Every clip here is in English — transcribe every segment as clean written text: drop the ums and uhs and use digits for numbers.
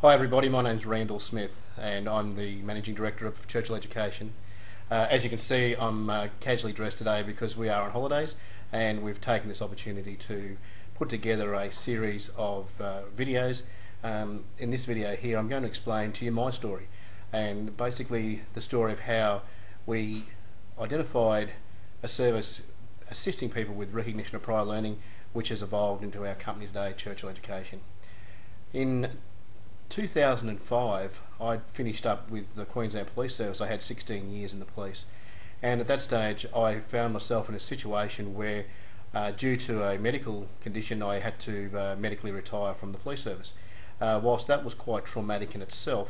Hi everybody, my name's Randall Smith and I'm the Managing Director of Churchill Education. As you can see, I'm casually dressed today because we are on holidays and we've taken this opportunity to put together a series of videos. In this video here I'm going to explain to you my story, and basically the story of how we identified a service assisting people with recognition of prior learning, which has evolved into our company today, Churchill Education. In 2005 I'd finished up with the Queensland Police Service. I had 16 years in the police, and at that stage I found myself in a situation where due to a medical condition I had to medically retire from the police service. Whilst that was quite traumatic in itself,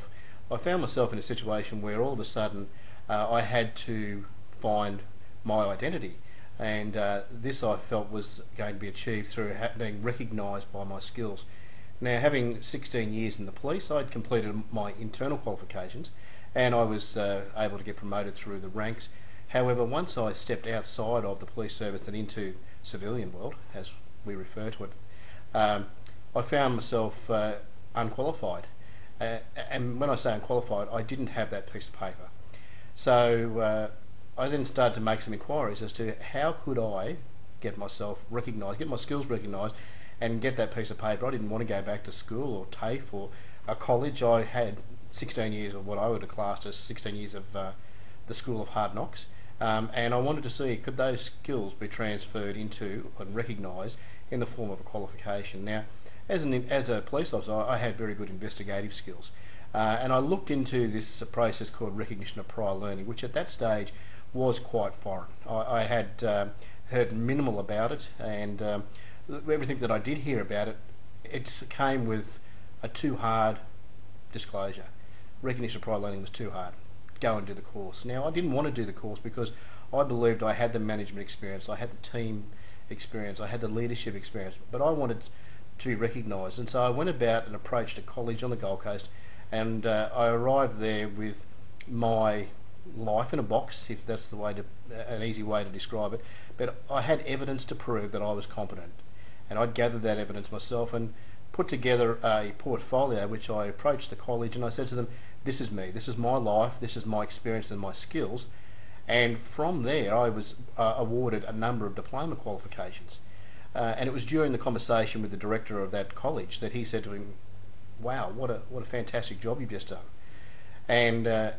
I found myself in a situation where all of a sudden I had to find my identity, and this I felt was going to be achieved through being recognised by my skills. Now, having 16 years in the police, I'd completed my internal qualifications and I was able to get promoted through the ranks. However, once I stepped outside of the police service and into civilian world, as we refer to it, I found myself unqualified. And when I say unqualified, I didn't have that piece of paper. So I then started to make some inquiries as to how could I get myself recognised, get my skills recognised, and get that piece of paper. I didn't want to go back to school or TAFE or a college. I had 16 years of what I would have classed as 16 years of the school of hard knocks, and I wanted to see could those skills be transferred into and recognised in the form of a qualification. Now, as a police officer, I had very good investigative skills, and I looked into this process called recognition of prior learning, which at that stage was quite foreign. I had heard minimal about it, and everything that I did hear about it, it came with a too hard disclosure. Recognition of prior learning was too hard. Go and do the course. Now, I didn't want to do the course because I believed I had the management experience, I had the team experience, I had the leadership experience, but I wanted to be recognised. And so I went about and approached a college on the Gold Coast, and I arrived there with my life in a box, if that's the way to, an easy way to describe it, but I had evidence to prove that I was competent. And I'd gathered that evidence myself and put together a portfolio which I approached the college and I said to them, this is me, this is my life, this is my experience and my skills. And from there I was awarded a number of diploma qualifications. And it was during the conversation with the director of that college that he said to him, wow, what a fantastic job you've just done. And I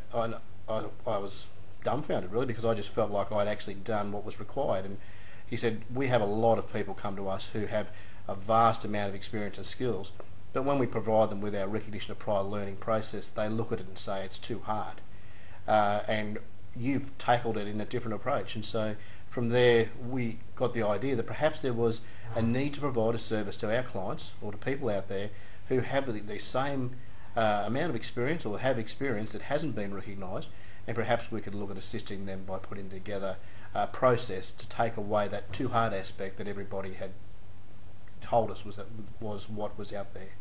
was dumbfounded really, because I just felt like I'd actually done what was required. And he said, we have a lot of people come to us who have a vast amount of experience and skills, but when we provide them with our recognition of prior learning process, they look at it and say it's too hard. And you've tackled it in a different approach. And so from there we got the idea that perhaps there was a need to provide a service to our clients or to people out there who have the same amount of experience or have experience that hasn't been recognised, and perhaps we could look at assisting them by putting together a process to take away that too hard aspect that everybody had told us was what was out there.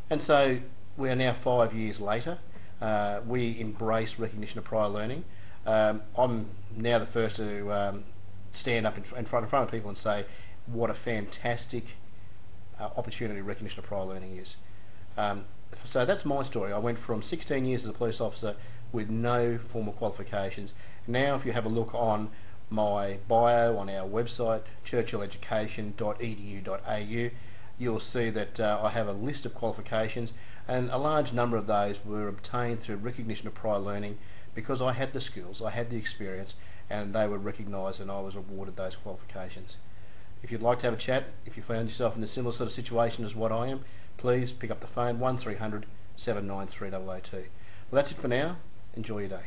And so we are now 5 years later. We embrace recognition of prior learning. I'm now the first to stand up in front of people and say what a fantastic opportunity recognition of prior learning is. So that's my story. I went from 16 years as a police officer with no formal qualifications. Now if you have a look on my bio on our website, churchilleducation.edu.au, you'll see that I have a list of qualifications, and a large number of those were obtained through recognition of prior learning because I had the skills, I had the experience, and they were recognised and I was awarded those qualifications. If you'd like to have a chat, if you found yourself in a similar sort of situation as what I am, please pick up the phone 1300 793 002. Well, that's it for now. Enjoy your day.